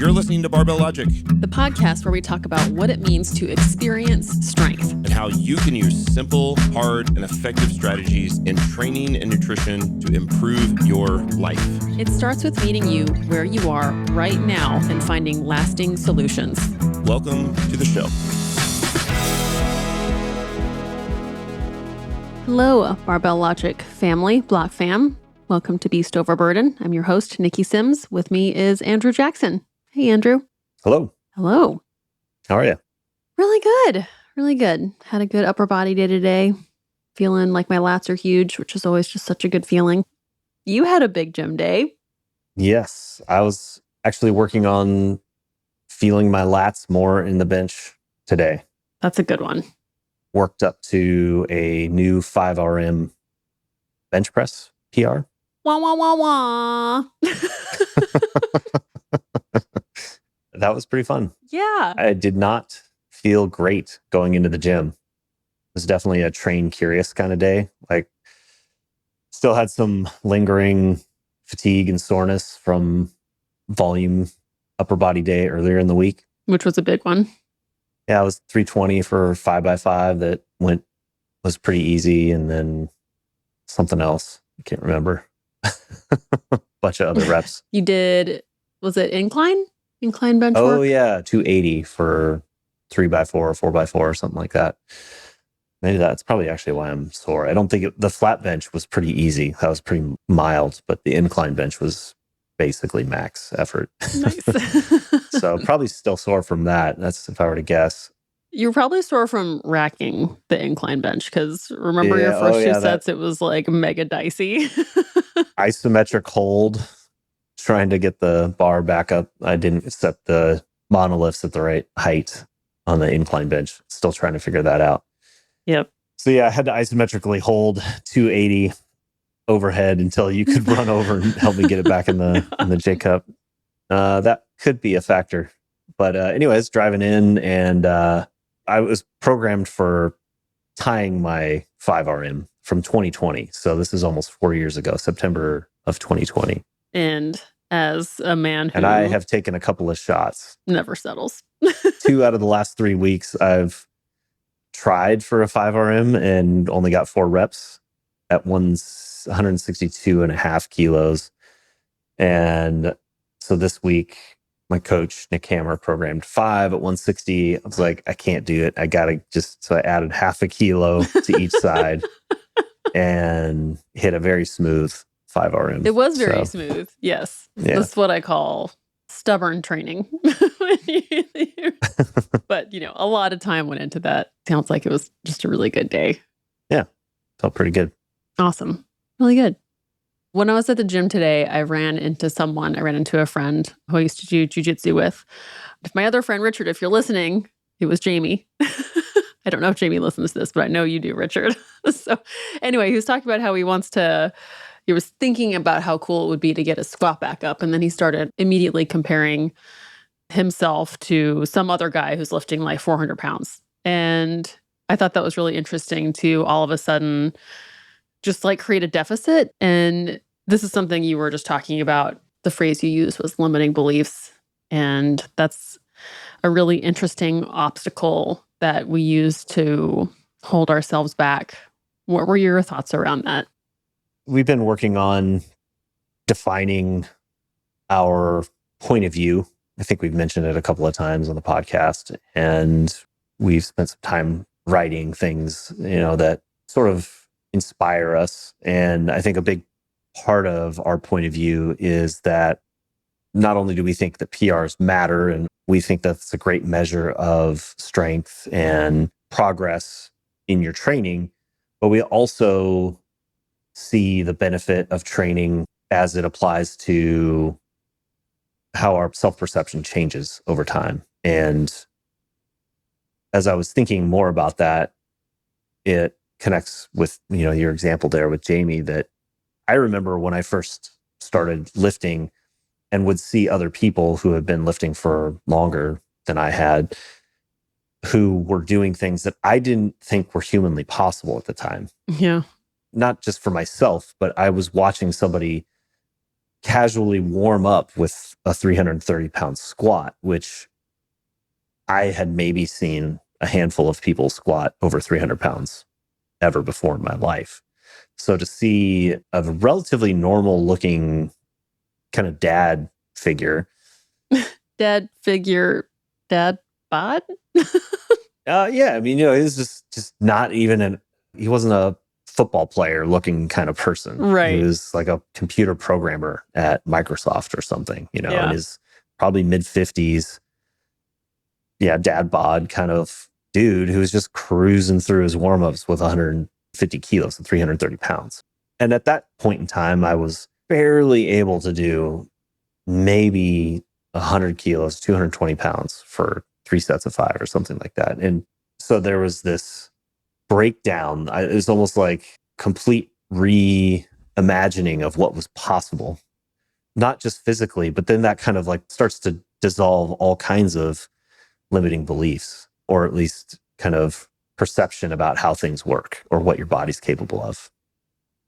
You're listening to Barbell Logic, the podcast where we talk about what it means to experience strength and how you can use simple, hard, and effective strategies in training and nutrition to improve your life. It starts with meeting you where you are right now and finding lasting solutions. Welcome to the show. Hello, Barbell Logic family, Block fam. Welcome to Beast Over Burden. I'm your host, Nikki Sims. With me is Andrew Jackson. Hey, Andrew. Hello. Hello. How are you? Really good. Really good. Had a good upper body day today. Feeling like my lats are huge, which is always just such a good feeling. You had a big gym day. Yes. I was actually working on feeling my lats more in the bench today. That's a good one. Worked up to a new 5RM bench press PR. Wah, wah, wah, wah. That was pretty fun. Yeah. I did not feel great going into the gym. It was definitely a train curious kind of day. Like, still had some lingering fatigue and soreness from volume upper body day earlier in the week. Which was a big one. Yeah, it was 320 for 5x5 that was pretty easy. And then something else. I can't remember. Bunch of other reps. You did, was it incline? Incline bench work? Oh, yeah. 280 for 3x4 or 4x4 or something like that. Maybe that's probably actually why I'm sore. I don't think the flat bench was pretty easy. That was pretty mild, but the incline bench was basically max effort. Nice. So probably still sore from that. That's if I were to guess. You're probably sore from racking the incline bench because remember your first two sets, it was like mega dicey. Isometric hold, trying to get the bar back up. I didn't set the monoliths at the right height on the incline bench. Still trying to figure that out. Yep. So yeah, I had to isometrically hold 280 overhead until you could run over and help me get it back in the J cup. That could be a factor. But anyways, driving in and I was programmed for tying my 5RM from 2020. So this is almost 4 years ago, September of 2020. And as a man who... And I have taken a couple of shots. Never settles. 2 out of the last 3 weeks, I've tried for a 5RM and only got 4 reps at 162.5 kilos. And so this week, my coach, Nick Hammer, programmed 5 at 160. I was like, I can't do it. I got to so I added half a kilo to each side and hit a very smooth 5RM. It was very smooth. Yes. Yeah. That's what I call stubborn training. But, a lot of time went into that. Sounds like it was just a really good day. Yeah. Felt pretty good. Awesome. Really good. When I was at the gym today, I ran into a friend who I used to do jujitsu with. My other friend, Richard, if you're listening, it was Jamie. I don't know if Jamie listens to this, but I know you do, Richard. So anyway, he was talking about how he was thinking about how cool it would be to get his squat back up. And then he started immediately comparing himself to some other guy who's lifting like 400 pounds. And I thought that was really interesting to all of a sudden just like create a deficit. And this is something you were just talking about. The phrase you used was limiting beliefs. And that's a really interesting obstacle that we use to hold ourselves back. What were your thoughts around that? We've been working on defining our point of view. I think we've mentioned it a couple of times on the podcast. And we've spent some time writing things, that sort of inspire us. And I think a big part of our point of view is that not only do we think that PRs matter, and we think that's a great measure of strength and progress in your training, but we also see the benefit of training as it applies to how our self-perception changes over time. And as I was thinking more about that, it connects with, your example there with Jamie, that I remember when I first started lifting and would see other people who had been lifting for longer than I had, who were doing things that I didn't think were humanly possible at the time. Yeah. Not just for myself, but I was watching somebody casually warm up with a 330-pound squat, which I had maybe seen a handful of people squat over 300 pounds ever before in my life. So to see a relatively normal looking kind of dad figure. Dad bod? Yeah, I mean, he was just not even he wasn't a football player looking kind of person. Right. He was like a computer programmer at Microsoft or something, in Yeah. his probably mid 50s. Yeah, dad bod kind of dude who was just cruising through his warm-ups with 150 kilos and 330 pounds. And at that point in time, I was barely able to do maybe 100 kilos, 220 pounds for 3 sets of 5 or something like that. And so there was this breakdown. It was almost like complete reimagining of what was possible, not just physically, but then that kind of like starts to dissolve all kinds of limiting beliefs, or at least kind of perception about how things work or what your body's capable of.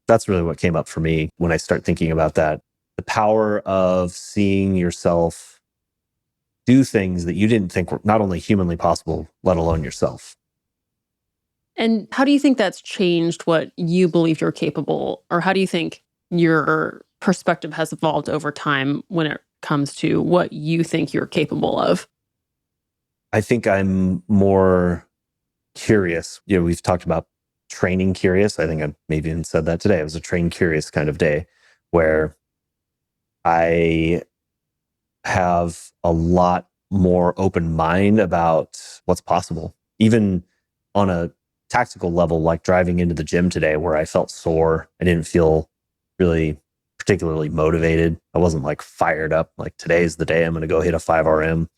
That's really what came up for me when I start thinking about that. The power of seeing yourself do things that you didn't think were not only humanly possible, let alone yourself. And how do you think that's changed what you believe you're capable, or how do you think your perspective has evolved over time when it comes to what you think you're capable of? I think I'm more curious. We've talked about training curious. I think I maybe even said that today. It was a train curious kind of day where I have a lot more open mind about what's possible, even on a tactical level, like driving into the gym today where I felt sore. I didn't feel really particularly motivated. I wasn't like fired up, like today's the day I'm going to go hit a 5RM.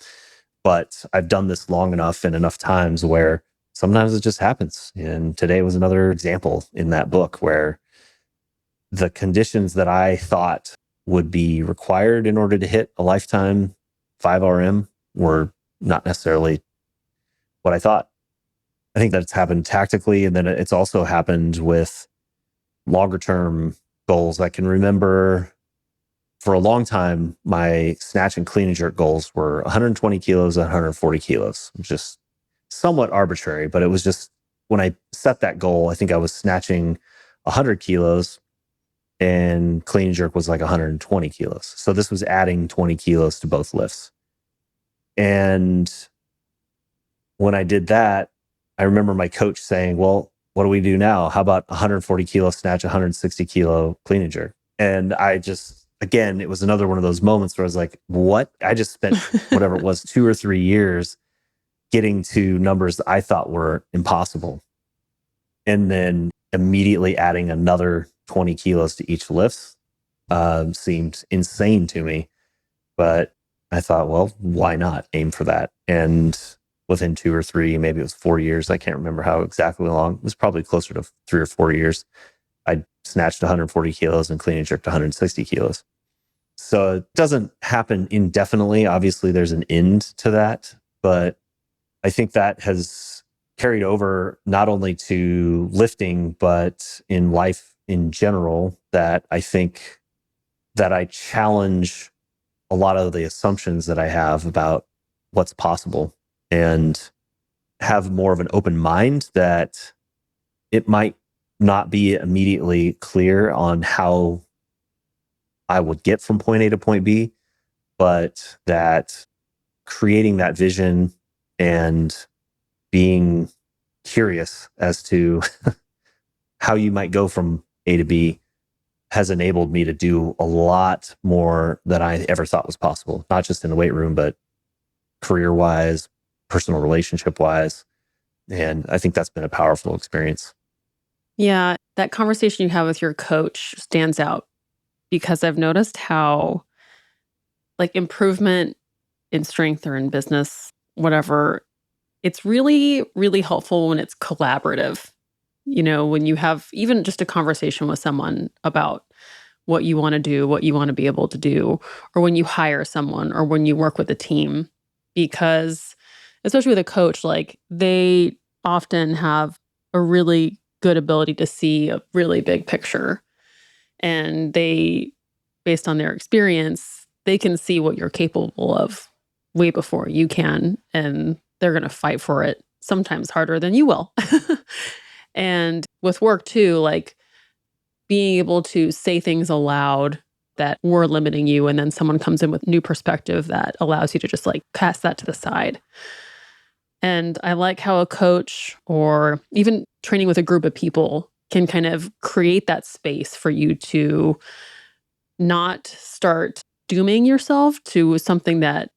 But I've done this long enough and enough times where sometimes it just happens. And today was another example in that book where the conditions that I thought would be required in order to hit a lifetime 5RM were not necessarily what I thought. I think that it's happened tactically, and then it's also happened with longer term goals. I can remember for a long time, my snatch and clean and jerk goals were 120 kilos and 140 kilos, just somewhat arbitrary, but it was just when I set that goal, I think I was snatching 100 kilos and clean and jerk was like 120 kilos. So this was adding 20 kilos to both lifts. And when I did that, I remember my coach saying, well, what do we do now? How about 140 kilo snatch, 160 kilo clean and jerk? And I just, again, it was another one of those moments where I was like, what? I just spent whatever it was, 2 or 3 years getting to numbers that I thought were impossible. And then immediately adding another 20 kilos to each lift seemed insane to me. But I thought, well, why not aim for that? And within 2 or 3, maybe it was 4 years, I can't remember how exactly long, it was probably closer to 3 or 4 years, I snatched 140 kilos and clean and jerked 160 kilos. So it doesn't happen indefinitely. Obviously, there's an end to that. But I think that has carried over not only to lifting, but in life in general, that I think that I challenge a lot of the assumptions that I have about what's possible and have more of an open mind that it might not be immediately clear on how I would get from point A to point B, but that creating that vision and being curious as to how you might go from A to B has enabled me to do a lot more than I ever thought was possible, not just in the weight room, but career-wise, personal relationship-wise. And I think that's been a powerful experience. Yeah, that conversation you have with your coach stands out because I've noticed how like improvement in strength or in business, whatever, it's really, really helpful when it's collaborative. When you have even just a conversation with someone about what you want to do, what you want to be able to do, or when you hire someone or when you work with a team, because especially with a coach, like they often have a really good ability to see a really big picture. And they based on their experience, they can see what you're capable of way before you can, and they're going to fight for it, sometimes harder than you will. And with work too, like being able to say things aloud that were limiting you, and then someone comes in with new perspective that allows you to just like cast that to the side. And I like how a coach or even training with a group of people can kind of create that space for you to not start dooming yourself to something that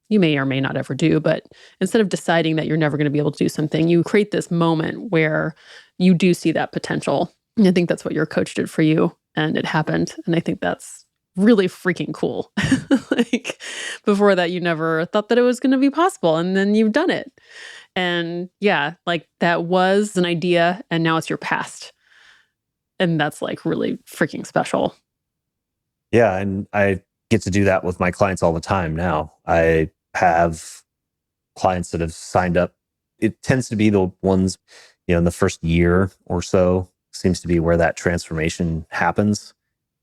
you may or may not ever do. But instead of deciding that you're never going to be able to do something, you create this moment where you do see that potential. And I think that's what your coach did for you. And it happened. And I think that's really freaking cool. Like before that, you never thought that it was going to be possible. And then you've done it. And yeah, like that was an idea and now it's your past. And that's like really freaking special. Yeah. And I get to do that with my clients all the time now. I have clients that have signed up. It tends to be the ones, in the first year or so seems to be where that transformation happens.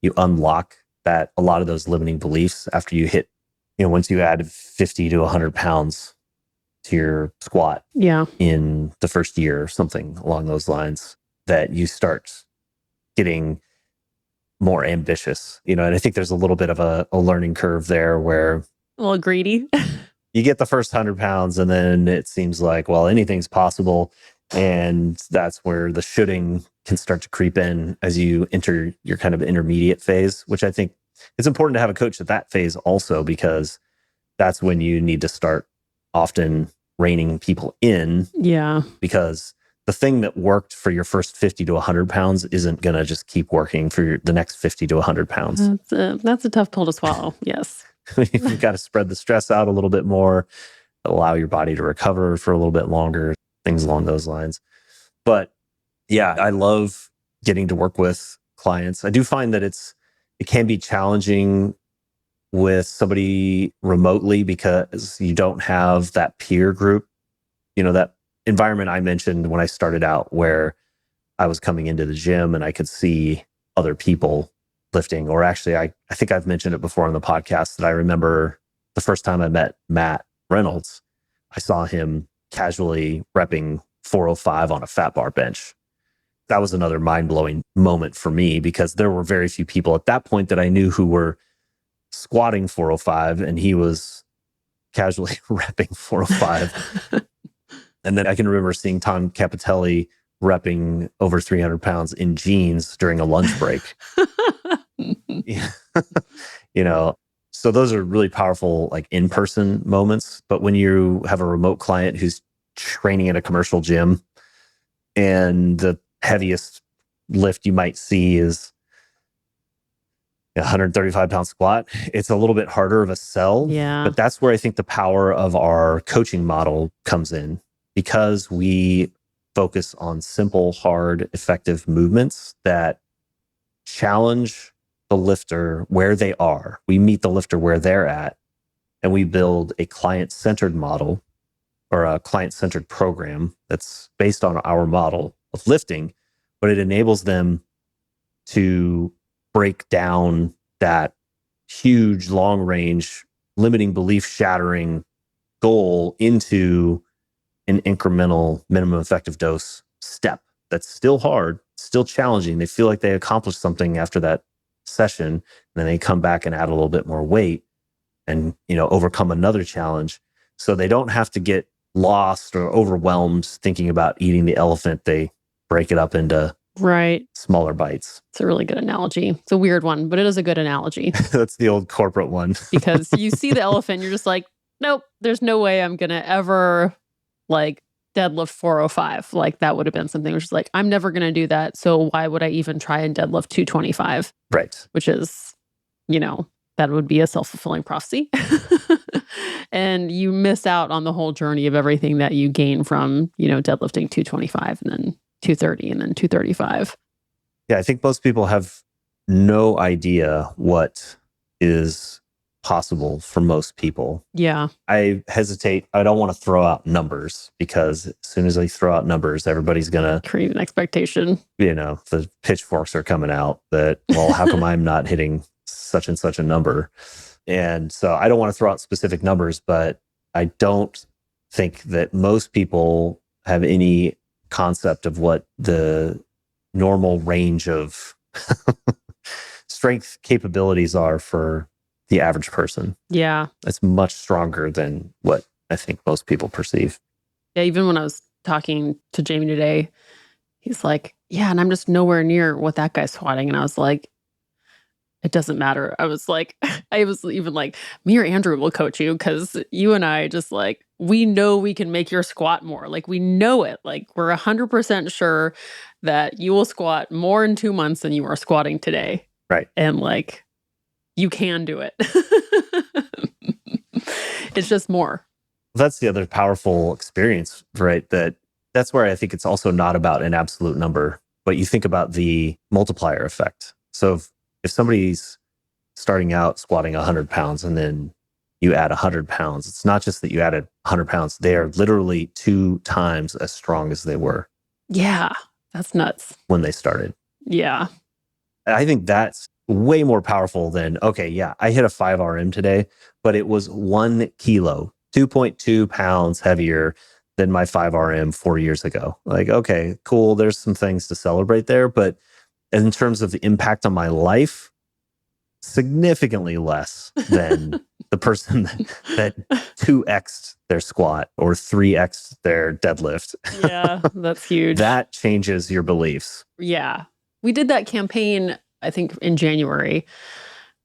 You unlock that a lot of those limiting beliefs after you hit, once you add 50 to 100 pounds to your squat in the first year or something along those lines, that you start getting more ambitious, and I think there's a little bit of a learning curve there where a little greedy. You get the first 100 pounds and then it seems like, well, anything's possible. And that's where the shoulding can start to creep in as you enter your kind of intermediate phase, which I think it's important to have a coach at that phase also, because that's when you need to start often reining people in. Yeah. Because the thing that worked for your first 50 to 100 pounds isn't going to just keep working for the next 50 to 100 pounds. That's a tough pill to swallow. Yes. You've got to spread the stress out a little bit more, allow your body to recover for a little bit longer, things along those lines. But yeah, I love getting to work with clients. I do find that it can be challenging with somebody remotely because you don't have that peer group, that environment I mentioned when I started out, where I was coming into the gym and I could see other people lifting. Or actually, I think I've mentioned it before on the podcast that I remember the first time I met Matt Reynolds, I saw him casually repping 405 on a fat bar bench. That was another mind-blowing moment for me, because there were very few people at that point that I knew who were squatting 405, and he was casually repping 405. And then I can remember seeing Tom Capitelli repping over 300 pounds in jeans during a lunch break. So those are really powerful, like in-person moments. But when you have a remote client who's training in a commercial gym and the heaviest lift you might see is a 135 pound squat, it's a little bit harder of a sell. Yeah. But that's where I think the power of our coaching model comes in, because we focus on simple, hard, effective movements that challenge the lifter where they are. We meet the lifter where they're at, and we build a client-centered model or a client-centered program that's based on our model of lifting, but it enables them to break down that huge, long-range, limiting belief shattering goal into an incremental minimum effective dose step that's still hard, still challenging. They feel like they accomplished something after that session, and then they come back and add a little bit more weight and, overcome another challenge. So they don't have to get lost or overwhelmed thinking about eating the elephant. They break it up into smaller bites. It's a really good analogy. It's a weird one, but it is a good analogy. That's the old corporate one. Because you see the elephant, you're just like, nope, there's no way I'm going to ever like deadlift 405. Like that would have been something which is like, I'm never going to do that. So why would I even try and deadlift 225? Right. Which is, that would be a self-fulfilling prophecy. And you miss out on the whole journey of everything that you gain from, deadlifting 225 and then 230 and then 235. Yeah, I think most people have no idea what is possible for most people. Yeah. I hesitate. I don't want to throw out numbers, because as soon as I throw out numbers, everybody's going to create an expectation. The pitchforks are coming out that, well, how come I'm not hitting such and such a number. And so I don't want to throw out specific numbers, but I don't think that most people have any concept of what the normal range of strength capabilities are for the average person. Yeah. It's much stronger than what I think most people perceive. Yeah. Even when I was talking to Jamie today, he's like, yeah, and I'm just nowhere near what that guy's squatting. And I was like, it doesn't matter. I was like, I was even like, me or Andrew will coach you because you and I just like, we know we can make your squat more. Like, we know it. Like, we're 100% sure that you will squat more in 2 months than you are squatting today. Right. And like, you can do it. It's just more. That's the other powerful experience, right? That's where I think it's also not about an absolute number, but you think about the multiplier effect. So if somebody's starting out squatting 100 pounds and then you add 100 pounds, it's not just that you added 100 pounds. They are literally 2 times as strong as they were. Yeah, that's nuts. When they started. Yeah. I think that's way more powerful than, okay, yeah, I hit a 5 RM today, but it was 1 kilo, 2.2 pounds heavier than my 5 RM 4 years ago. Like, okay, cool. There's some things to celebrate there. But in terms of the impact on my life, significantly less than the person that 2x'd their squat or 3x'd their deadlift. Yeah, that's huge. That changes your beliefs. Yeah. We did that campaign, I think, in January,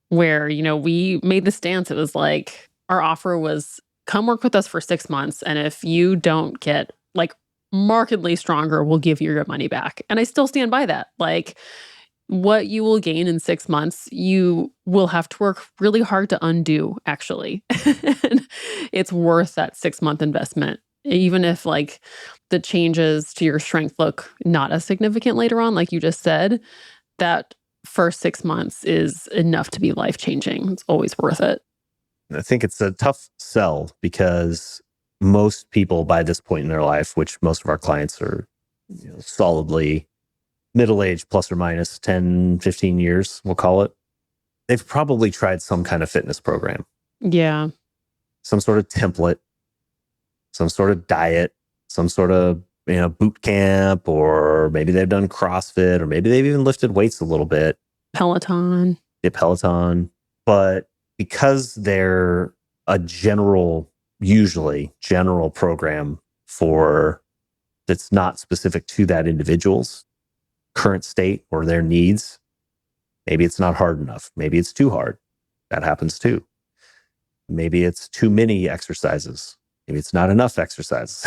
where, we made the stance. It was like, our offer was, come work with us for 6 months. And if you don't get like markedly stronger, we'll give you your money back. And I still stand by that. Like, what you will gain in 6 months, you will have to work really hard to undo, actually. And it's worth that 6-month investment. Even if like the changes to your strength look not as significant later on, like you just said, that first 6 months is enough to be life-changing. It's always worth it. I think it's a tough sell because most people by this point in their life, which most of our clients are solidly middle-aged plus or minus 10, 15 years, we'll call it, they've probably tried some kind of fitness program. Yeah. Some sort of template, some sort of diet, some sort of boot camp, or maybe they've done CrossFit, or maybe they've even lifted weights a little bit. Peloton. Yeah, Peloton. But because they're a usually general program that's not specific to that individual's current state or their needs, maybe it's not hard enough. Maybe it's too hard. That happens too. Maybe it's too many exercises. Maybe it's not enough exercises.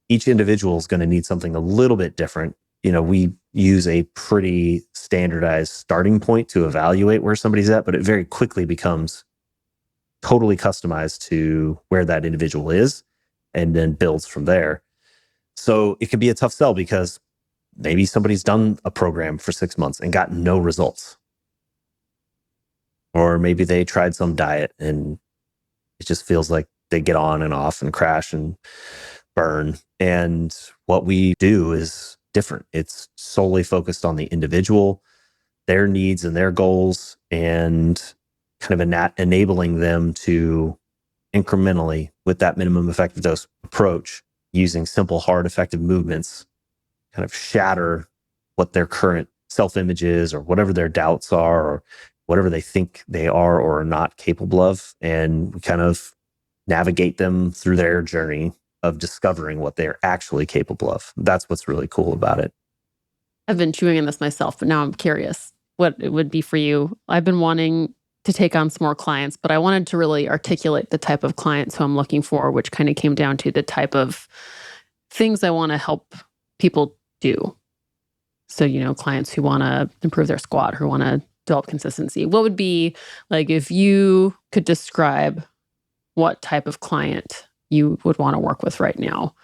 Each individual is going to need something a little bit different. We use a pretty standardized starting point to evaluate where somebody's at, but it very quickly becomes totally customized to where that individual is and then builds from there. So it can be a tough sell because maybe somebody's done a program for 6 months and got no results. Or maybe they tried some diet and it just feels like they get on and off and crash and burn. And what we do is different. It's solely focused on the individual, their needs and their goals, and kind of enabling them to incrementally, with that minimum effective dose approach, using simple, hard, effective movements, kind of shatter what their current self-image is, or whatever their doubts are, or whatever they think they are or are not capable of, and kind of navigate them through their journey of discovering what they're actually capable of. That's what's really cool about it. I've been chewing on this myself, but now I'm curious what it would be for you. I've been wanting to take on some more clients, but I wanted to really articulate the type of clients who I'm looking for, which kind of came down to the type of things I want to help people do. So, clients who want to improve their squat, who want to develop consistency. What would be like if you could describe what type of client you would want to work with right now?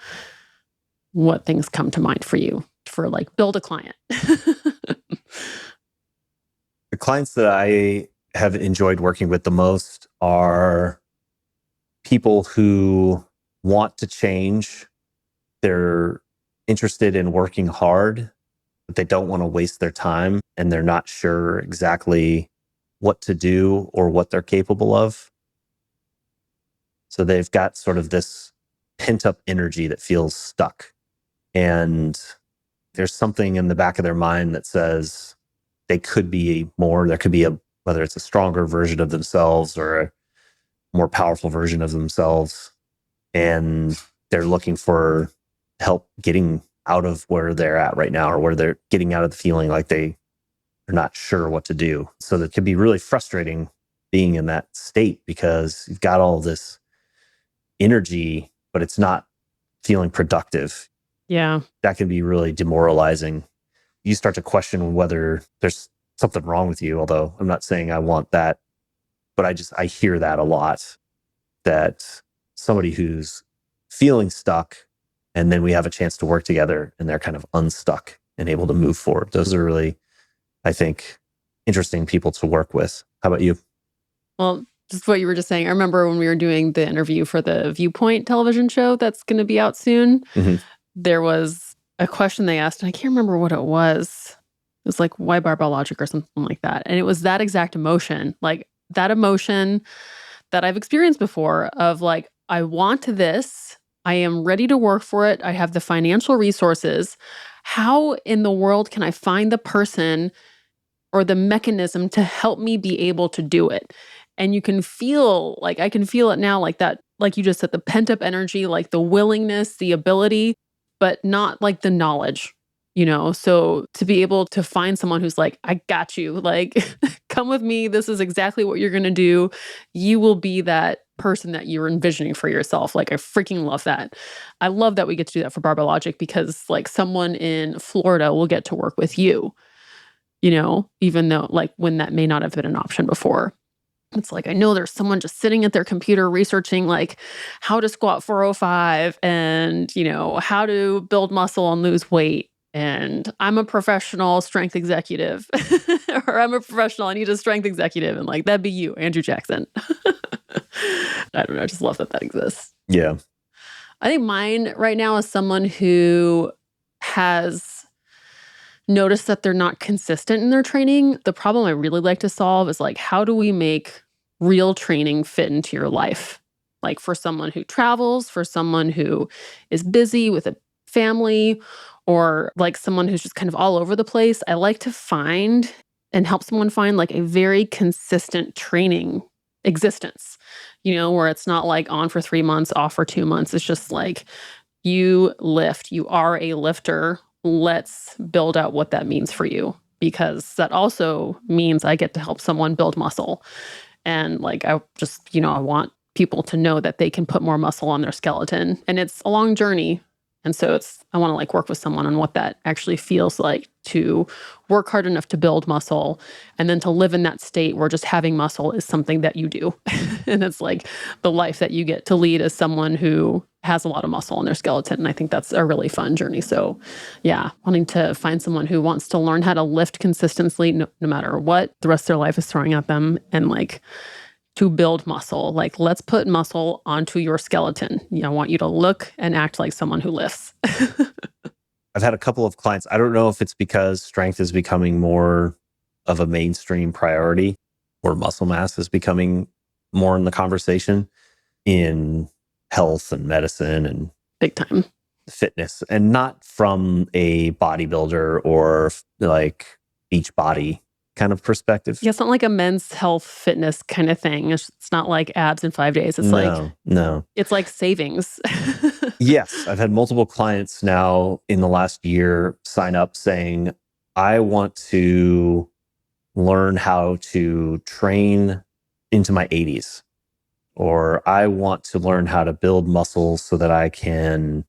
What things come to mind for you for like build a client? The clients that I have enjoyed working with the most are people who want to change. They're interested in working hard, but they don't want to waste their time, and they're not sure exactly what to do or what they're capable of. So they've got sort of this pent up energy that feels stuck. And there's something in the back of their mind that says they could be more. There could be whether it's a stronger version of themselves or a more powerful version of themselves. And they're looking for help getting out of where they're at right now, or where they're getting out of the feeling like they are not sure what to do. So that can be really frustrating being in that state, because you've got all this energy, but it's not feeling productive. Yeah. That can be really demoralizing. You start to question whether there's something wrong with you, although I'm not saying I want that, but I hear that a lot, that somebody who's feeling stuck, and then we have a chance to work together and they're kind of unstuck and able to move forward. Those are really, I think, interesting people to work with. How about you? Well, just what you were just saying. I remember when we were doing the interview for the Viewpoint television show that's going to be out soon, there was a question they asked, and I can't remember what it was. It was like, why barbell logic or something like that. And it was that exact emotion, like that emotion that I've experienced before of like, I want this. I am ready to work for it. I have the financial resources. How in the world can I find the person or the mechanism to help me be able to do it? And you can feel, like, I can feel it now, like that, like you just said, the pent up energy, like the willingness, the ability, but not like the knowledge, So to be able to find someone who's like, I got you, like, come with me. This is exactly what you're going to do. You will be that person that you're envisioning for yourself. Like, I freaking love that. I love that we get to do that for Barbell Logic, because like someone in Florida will get to work with you, even though like when that may not have been an option before. It's like, I know there's someone just sitting at their computer researching like how to squat 405 and, how to build muscle and lose weight. And I'm a professional strength executive or I'm a professional, I need a strength executive. And like, that'd be you, Andrew Jackson. I don't know. I just love that exists. Yeah. I think mine right now is someone who has noticed that they're not consistent in their training. The problem I really like to solve is like, how do we make real training fit into your life? Like for someone who travels, for someone who is busy with a family, or like someone who's just kind of all over the place. I like to find and help someone find like a very consistent training existence, where it's not like on for 3 months, off for 2 months. It's just like, you lift, you are a lifter. Let's build out what that means for you, because that also means I get to help someone build muscle. And like, I just, I want people to know that they can put more muscle on their skeleton, and it's a long journey. And so I want to like work with someone on what that actually feels like to work hard enough to build muscle, and then to live in that state where just having muscle is something that you do. And it's like the life that you get to lead as someone who has a lot of muscle in their skeleton. And I think that's a really fun journey. So yeah, wanting to find someone who wants to learn how to lift consistently, no matter what the rest of their life is throwing at them, and like to build muscle. Like, let's put muscle onto your skeleton. I want you to look and act like someone who lifts. I've had a couple of clients. I don't know if it's because strength is becoming more of a mainstream priority, or muscle mass is becoming more in the conversation in health and medicine and big time fitness, and not from a bodybuilder or like beach body kind of perspective. Yeah, it's not like a men's health fitness kind of thing. It's not like abs in 5 days. It's no. It's like savings. Yes. I've had multiple clients now in the last year sign up saying, I want to learn how to train into my 80s, or I want to learn how to build muscles so that I can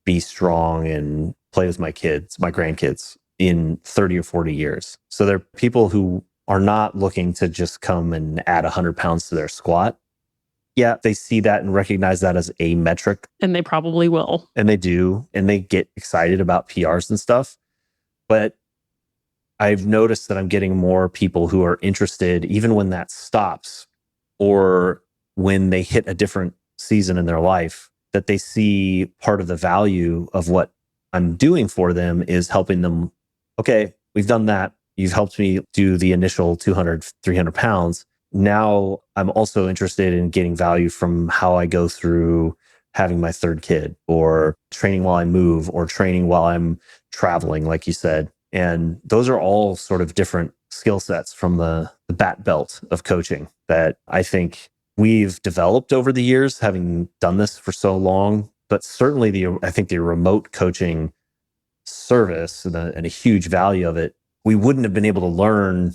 be strong and play with my kids, my grandkids, in 30 or 40 years. So they're people who are not looking to just come and add 100 pounds to their squat. Yeah, they see that and recognize that as a metric. And they probably will. And they do. And they get excited about PRs and stuff. But I've noticed that I'm getting more people who are interested, even when that stops, or when they hit a different season in their life, that they see part of the value of what I'm doing for them is helping them. Okay, we've done that. You've helped me do the initial 200, 300 pounds. Now I'm also interested in getting value from how I go through having my third kid, or training while I move, or training while I'm traveling, like you said. And those are all sort of different skill sets from the bat belt of coaching that I think we've developed over the years, having done this for so long. But certainly I think the remote coaching service and a huge value of it, we wouldn't have been able to learn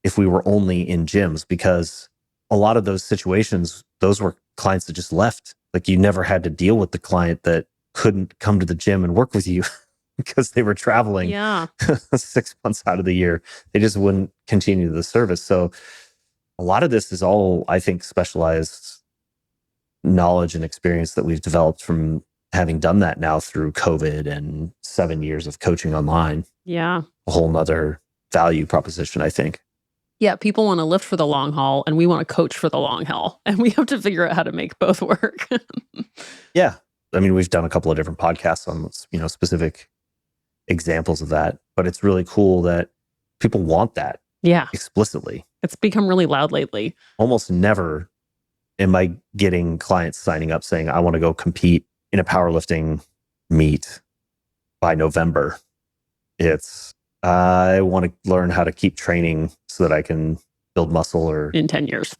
if we were only in gyms, because a lot of those situations, those were clients that just left. Like, you never had to deal with the client that couldn't come to the gym and work with you because they were traveling 6 months out of the year. They just wouldn't continue the service. So a lot of this is all, I think, specialized knowledge and experience that we've developed from having done that now through COVID and 7 years of coaching online. Yeah. A whole nother value proposition, I think. Yeah, people want to lift for the long haul, and we want to coach for the long haul. And we have to figure out how to make both work. Yeah. I mean, we've done a couple of different podcasts on, specific examples of that, but it's really cool that people want that. Yeah. Explicitly. It's become really loud lately. Almost never am I getting clients signing up saying, I want to go compete in a powerlifting meet by November. It's, I want to learn how to keep training so that I can build muscle, or in 10 years.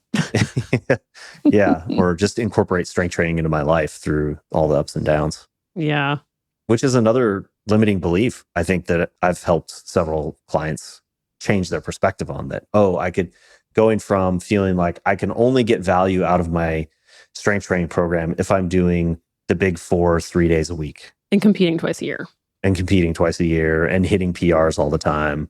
Yeah. Or just incorporate strength training into my life through all the ups and downs. Yeah. Which is another limiting belief. I think that I've helped several clients change their perspective on that. Oh, I could, going from feeling like I can only get value out of my strength training program if I'm doing the big 4, 3 days a week. And competing twice a year. And hitting PRs all the time.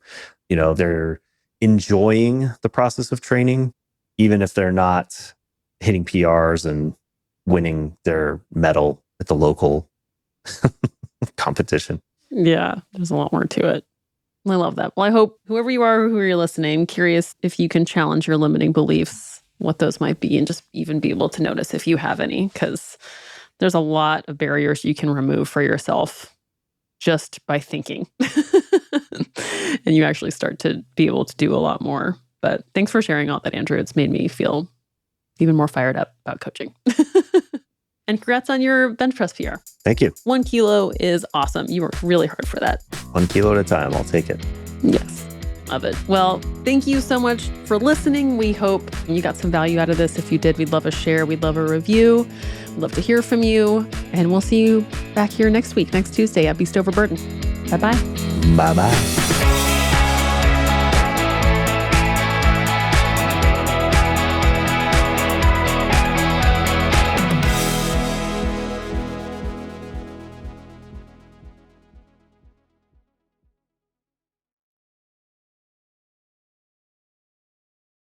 They're enjoying the process of training, even if they're not hitting PRs and winning their medal at the local competition. Yeah, there's a lot more to it. I love that. Well, I hope whoever you are, who you're listening, curious if you can challenge your limiting beliefs, what those might be, and just even be able to notice if you have any, because there's a lot of barriers you can remove for yourself just by thinking. And you actually start to be able to do a lot more. But thanks for sharing all that, Andrew. It's made me feel even more fired up about coaching. And congrats on your bench press PR. Thank you. 1 kilo is awesome. You worked really hard for that. 1 kilo at a time. I'll take it. Yes. Love it. Well, thank you so much for listening. We hope you got some value out of this. If you did, we'd love a share. We'd love a review. We'd love to hear from you. And we'll see you back here next week, next Tuesday at Beast Over Burden. Bye-bye. Bye-bye.